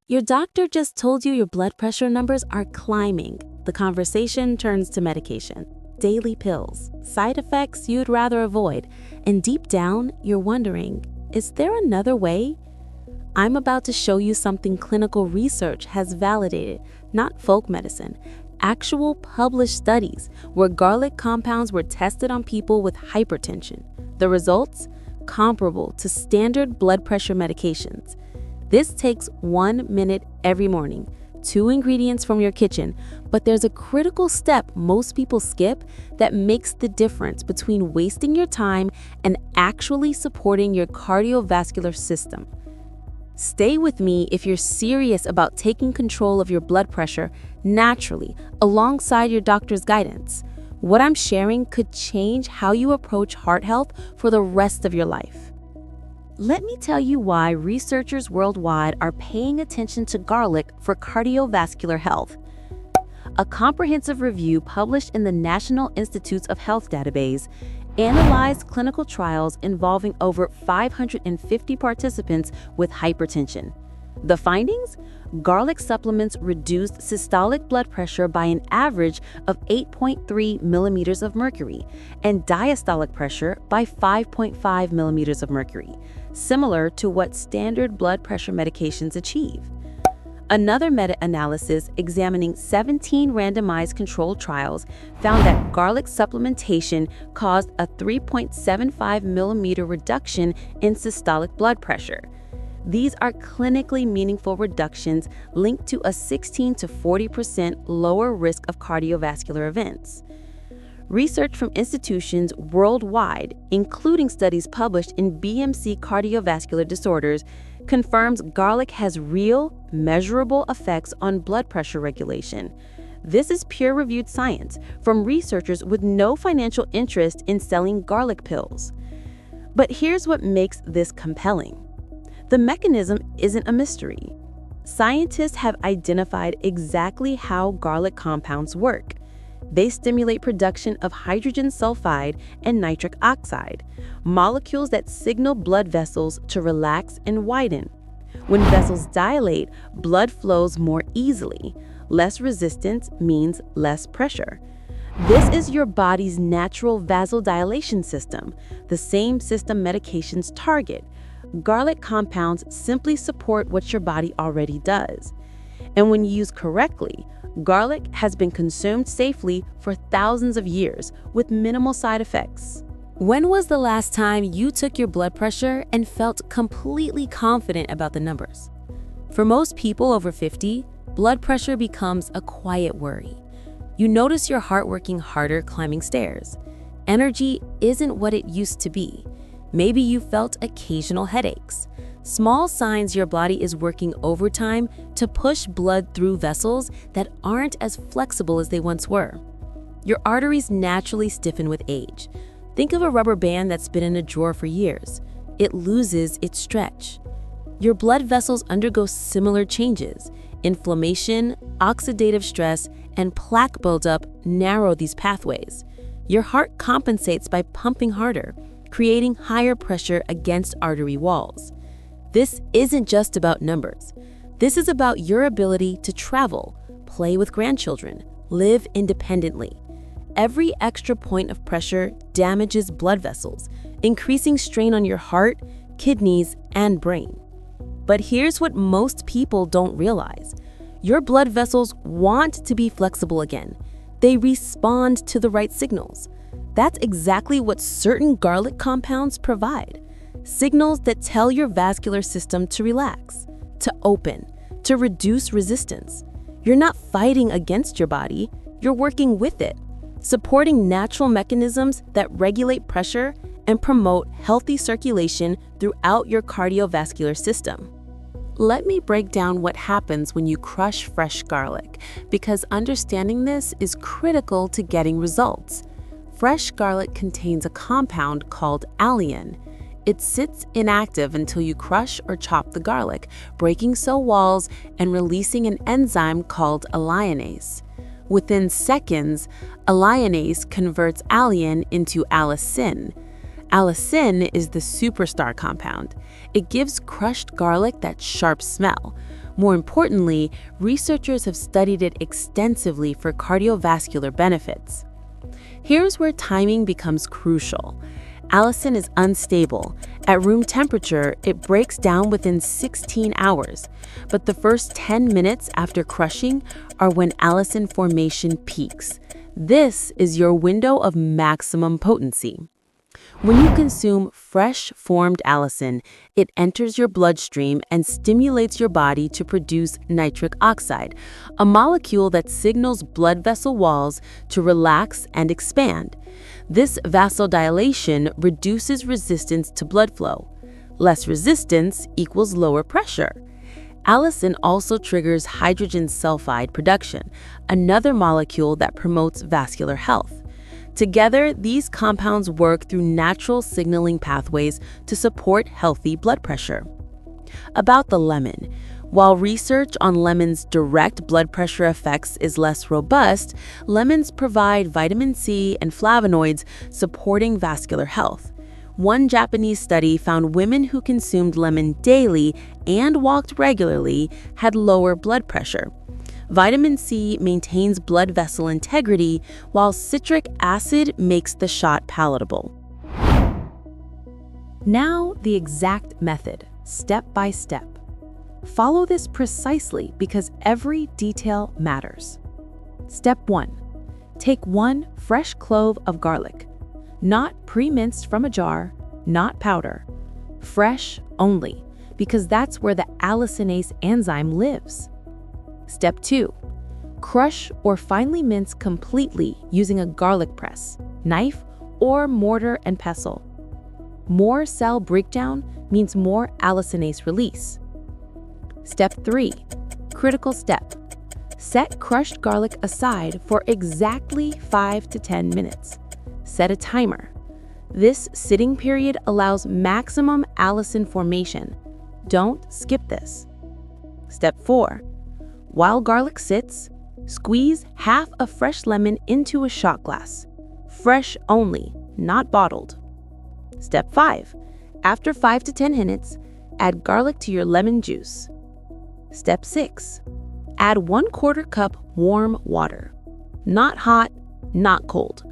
Your doctor just told you your blood pressure numbers are climbing. The conversation turns to medication, daily pills, side effects you'd rather avoid, and deep down, you're wondering, is there another way? I'm about to show you something clinical research has validated, not folk medicine, actual published studies where garlic compounds were tested on people with hypertension. The results? Comparable to standard blood pressure medications. This takes 1 minute every morning, 2 ingredients from your kitchen, but there's a critical step most people skip that makes the difference between wasting your time and actually supporting your cardiovascular system. Stay with me if you're serious about taking control of your blood pressure naturally, alongside your doctor's guidance. What I'm sharing could change how you approach heart health for the rest of your life. Let me tell you why researchers worldwide are paying attention to garlic for cardiovascular health. A comprehensive review published in the National Institutes of Health database analyzed clinical trials involving over 550 participants with hypertension. The findings? Garlic supplements reduced systolic blood pressure by an average of 8.3 millimeters of mercury and diastolic pressure by 5.5 millimeters of mercury, similar to what standard blood pressure medications achieve. Another meta-analysis examining 17 randomized controlled trials found that garlic supplementation caused a 3.75 millimeter reduction in systolic blood pressure. These are clinically meaningful reductions linked to a 16 to 40% lower risk of cardiovascular events. Research from institutions worldwide, including studies published in BMC Cardiovascular Disorders, confirms garlic has real, measurable effects on blood pressure regulation. This is peer-reviewed science from researchers with no financial interest in selling garlic pills. But here's what makes this compelling. The mechanism isn't a mystery. Scientists have identified exactly how garlic compounds work. They stimulate production of hydrogen sulfide and nitric oxide, molecules that signal blood vessels to relax and widen. When vessels dilate, blood flows more easily. Less resistance means less pressure. This is your body's natural vasodilation system, the same system medications target. Garlic compounds simply support what your body already does. And when used correctly, garlic has been consumed safely for thousands of years with minimal side effects. When was the last time you took your blood pressure and felt completely confident about the numbers? For most people over 50, blood pressure becomes a quiet worry. You notice your heart working harder climbing stairs. Energy isn't what it used to be. Maybe you felt occasional headaches. Small signs your body is working overtime to push blood through vessels that aren't as flexible as they once were. Your arteries naturally stiffen with age. Think of a rubber band that's been in a drawer for years. It loses its stretch. Your blood vessels undergo similar changes. Inflammation, oxidative stress, and plaque buildup narrow these pathways. Your heart compensates by pumping harder, creating higher pressure against artery walls. This isn't just about numbers. This is about your ability to travel, play with grandchildren, live independently. Every extra point of pressure damages blood vessels, increasing strain on your heart, kidneys, and brain. But here's what most people don't realize. Your blood vessels want to be flexible again. They respond to the right signals. That's exactly what certain garlic compounds provide. Signals that tell your vascular system to relax, to open, to reduce resistance. You're not fighting against your body, you're working with it, supporting natural mechanisms that regulate pressure and promote healthy circulation throughout your cardiovascular system. Let me break down what happens when you crush fresh garlic, because understanding this is critical to getting results. Fresh garlic contains a compound called allicin. It sits inactive until you crush or chop the garlic, breaking cell walls and releasing an enzyme called alliinase. Within seconds, alliinase converts allicin into allicin. Allicin is the superstar compound. It gives crushed garlic that sharp smell. More importantly, researchers have studied it extensively for cardiovascular benefits. Here's where timing becomes crucial. Allicin is unstable. At room temperature, it breaks down within 16 hours, but the first 10 minutes after crushing are when allicin formation peaks. This is your window of maximum potency. When you consume fresh formed allicin, it enters your bloodstream and stimulates your body to produce nitric oxide, a molecule that signals blood vessel walls to relax and expand. This vasodilation reduces resistance to blood flow. Less resistance equals lower pressure. Allicin also triggers hydrogen sulfide production, another molecule that promotes vascular health. Together, these compounds work through natural signaling pathways to support healthy blood pressure. About the lemon. While research on lemon's direct blood pressure effects is less robust, lemons provide vitamin C and flavonoids supporting vascular health. One Japanese study found women who consumed lemon daily and walked regularly had lower blood pressure. Vitamin C maintains blood vessel integrity, while citric acid makes the shot palatable. Now, the exact method, step by step. Follow this precisely because every detail matters. Step 1. Take 1 fresh clove of garlic. Not pre-minced from a jar, not powder. Fresh only, because that's where the allicinase enzyme lives. Step 2. Crush or finely mince completely using a garlic press, knife, or mortar and pestle. More cell breakdown means more allicinase release. Step 3. Critical step. Set crushed garlic aside for exactly 5 to 10 minutes. Set a timer. This sitting period allows maximum allicin formation. Don't skip this. Step 4. While garlic sits, squeeze half a fresh lemon into a shot glass. Fresh only, not bottled. Step 5. After 5 to 10 minutes, add garlic to your lemon juice. Step 6. Add 1/4 cup warm water. Not hot, not cold.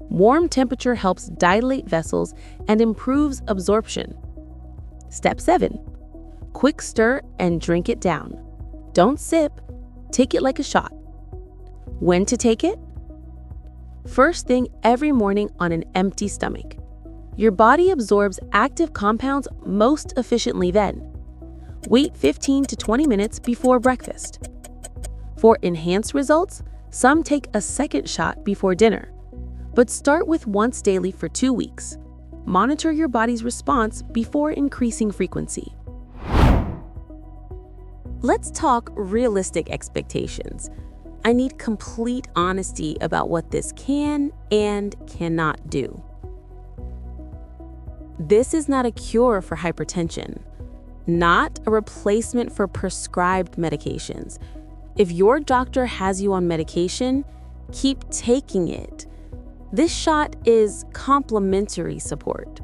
Warm temperature helps dilate vessels and improves absorption. Step 7. Quick stir and drink it down. Don't sip, take it like a shot. When to take it? First thing every morning on an empty stomach. Your body absorbs active compounds most efficiently then. Wait 15 to 20 minutes before breakfast. For enhanced results, some take a second shot before dinner. But start with once daily for 2 weeks. Monitor your body's response before increasing frequency. Let's talk realistic expectations. I need complete honesty about what this can and cannot do. This is not a cure for hypertension, not a replacement for prescribed medications. If your doctor has you on medication, keep taking it. This shot is complementary support.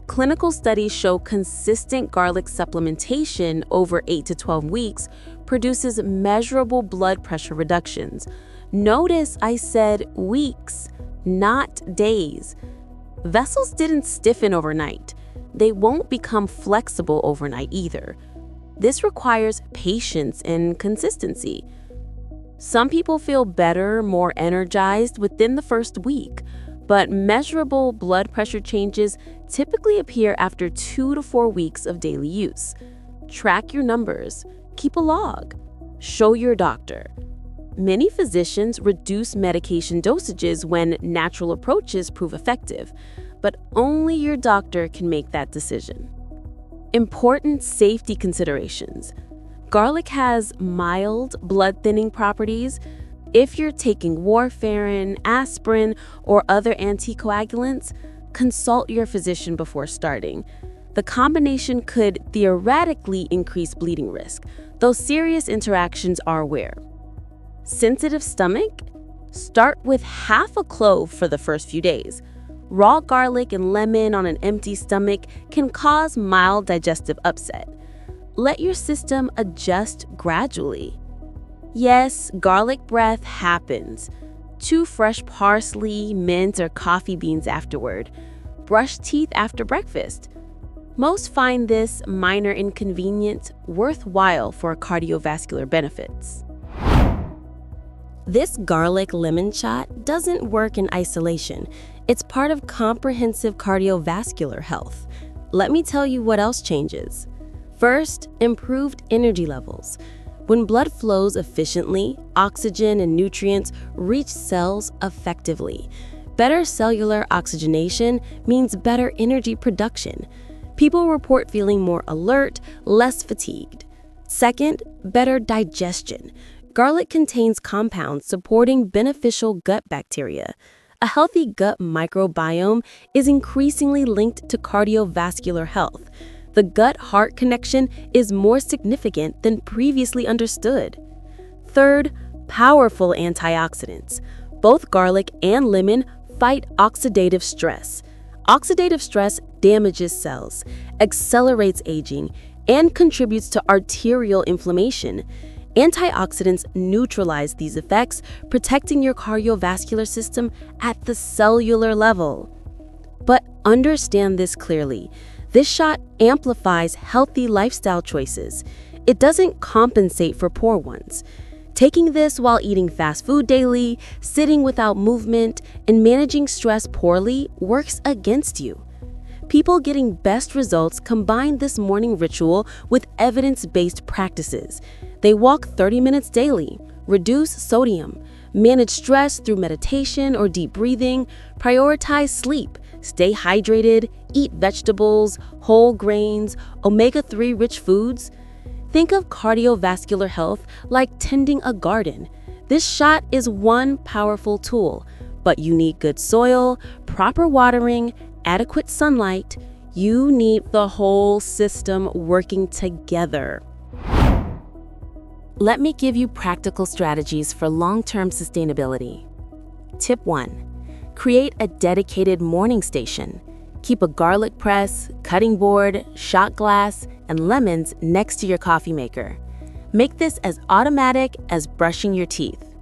Clinical studies show consistent garlic supplementation over 8 to 12 weeks produces measurable blood pressure reductions. Notice I said weeks, not days. Vessels didn't stiffen overnight. They won't become flexible overnight either. This requires patience and consistency. Some people feel better, more energized within the first week, but measurable blood pressure changes typically appear after 2 to 4 weeks of daily use. Track your numbers, keep a log, show your doctor. Many physicians reduce medication dosages when natural approaches prove effective, but only your doctor can make that decision. Important safety considerations. Garlic has mild blood-thinning properties. If you're taking warfarin, aspirin, or other anticoagulants, consult your physician before starting. The combination could theoretically increase bleeding risk, though serious interactions are rare. Sensitive stomach? Start with half a clove for the first few days. Raw garlic and lemon on an empty stomach can cause mild digestive upset. let your system adjust gradually. Yes, garlic breath happens. Chew fresh parsley, mint, or coffee beans afterward. Brush teeth after breakfast. Most find this minor inconvenience worthwhile for cardiovascular benefits. This garlic lemon shot doesn't work in isolation. It's part of comprehensive cardiovascular health. Let me tell you what else changes. First, improved energy levels. When blood flows efficiently, oxygen and nutrients reach cells effectively. Better cellular oxygenation means better energy production. People report feeling more alert, less fatigued. Second, better digestion. Garlic contains compounds supporting beneficial gut bacteria. A healthy gut microbiome is increasingly linked to cardiovascular health. The gut-heart connection is more significant than previously understood. Third, powerful antioxidants. Both garlic and lemon fight oxidative stress. Oxidative stress damages cells, accelerates aging, and contributes to arterial inflammation. Antioxidants neutralize these effects, protecting your cardiovascular system at the cellular level. But understand this clearly. This shot amplifies healthy lifestyle choices. It doesn't compensate for poor ones. Taking this while eating fast food daily, sitting without movement, and managing stress poorly works against you. People getting best results combine this morning ritual with evidence-based practices. They walk 30 minutes daily, reduce sodium, manage stress through meditation or deep breathing, prioritize sleep, stay hydrated, eat vegetables, whole grains, omega-3 rich foods. Think of cardiovascular health like tending a garden. This shot is one powerful tool, but you need good soil, proper watering, adequate sunlight. You need the whole system working together. Let me give you practical strategies for long-term sustainability. Tip 1. Create a dedicated morning station. Keep a garlic press, cutting board, shot glass, and lemons next to your coffee maker. Make this as automatic as brushing your teeth.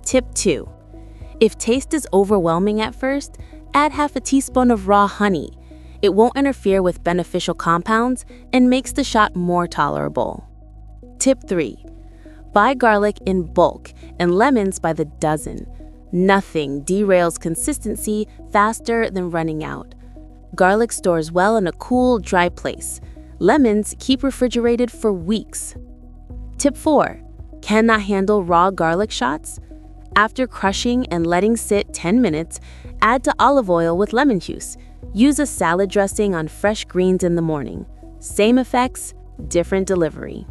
Tip 2. If taste is overwhelming at first, add half a teaspoon of raw honey. It won't interfere with beneficial compounds and makes the shot more tolerable. Tip 3. Buy garlic in bulk and lemons by the dozen. Nothing derails consistency faster than running out. Garlic stores well in a cool, dry place. Lemons keep refrigerated for weeks. Tip 4. Cannot handle raw garlic shots? After crushing and letting sit 10 minutes, add to olive oil with lemon juice. Use a salad dressing on fresh greens in the morning. Same effects, different delivery.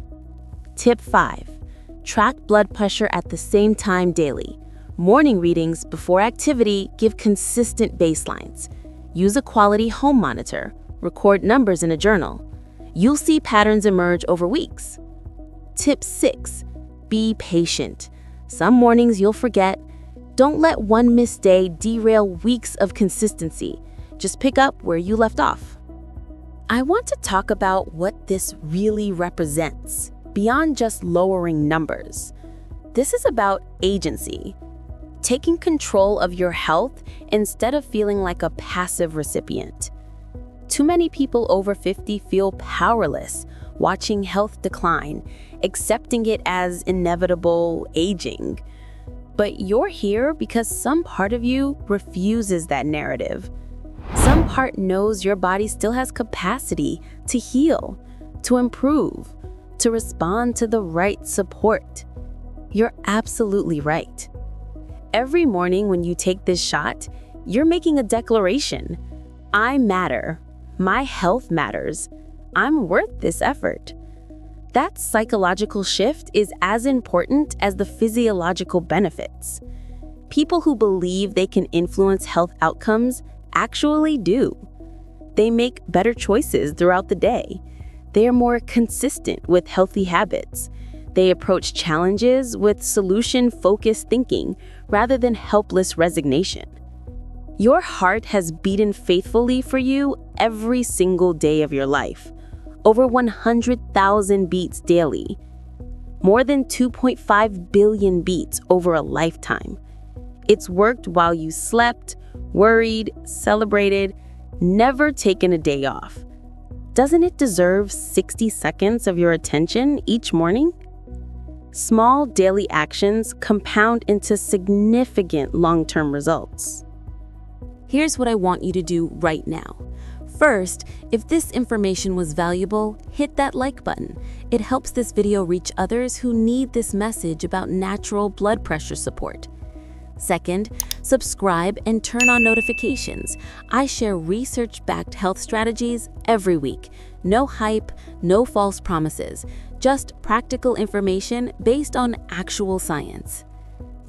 Tip 5. Track blood pressure at the same time daily. Morning readings before activity give consistent baselines. Use a quality home monitor. Record numbers in a journal. You'll see patterns emerge over weeks. Tip 6. Be patient. Some mornings you'll forget. Don't let one missed day derail weeks of consistency. Just pick up where you left off. I want to talk about what this really represents, beyond just lowering numbers. This is about agency. Taking control of your health instead of feeling like a passive recipient. Too many people over 50 feel powerless, watching health decline, accepting it as inevitable aging. But you're here because some part of you refuses that narrative. Some part knows your body still has capacity to heal, to improve, to respond to the right support. You're absolutely right. Every morning when you take this shot, you're making a declaration. I matter. My health matters. I'm worth this effort. That psychological shift is as important as the physiological benefits. People who believe they can influence health outcomes actually do. They make better choices throughout the day. They are more consistent with healthy habits. They approach challenges with solution-focused thinking rather than helpless resignation. Your heart has beaten faithfully for you every single day of your life. over 100,000 beats daily, more than 2.5 billion beats over a lifetime. It's worked while you slept, worried, celebrated, never taken a day off. Doesn't it deserve 60 seconds of your attention each morning? Small daily actions compound into significant long-term results. Here's what I want you to do right now. First, if this information was valuable, hit that like button. It helps this video reach others who need this message about natural blood pressure support. Second, subscribe and turn on notifications. I share research-backed health strategies every week. No hype, no false promises, just practical information based on actual science.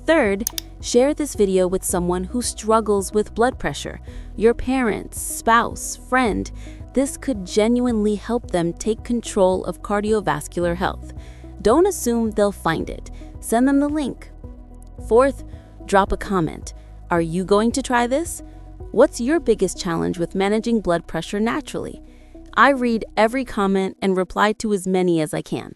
Third, share this video with someone who struggles with blood pressure, your parents, spouse, friend. This could genuinely help them take control of cardiovascular health. Don't assume they'll find it. Send them the link. Fourth, drop a comment. Are you going to try this? What's your biggest challenge with managing blood pressure naturally? I read every comment and reply to as many as I can.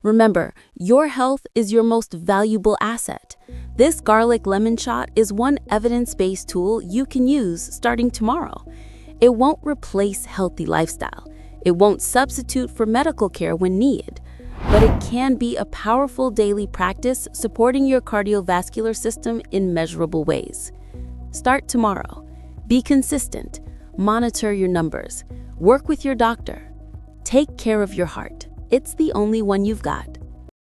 Remember, your health is your most valuable asset. This garlic lemon shot is one evidence-based tool you can use starting tomorrow. It won't replace healthy lifestyle. It won't substitute for medical care when needed, but it can be a powerful daily practice supporting your cardiovascular system in measurable ways. Start tomorrow. Be consistent. Monitor your numbers. Work with your doctor. Take care of your heart. It's the only one you've got.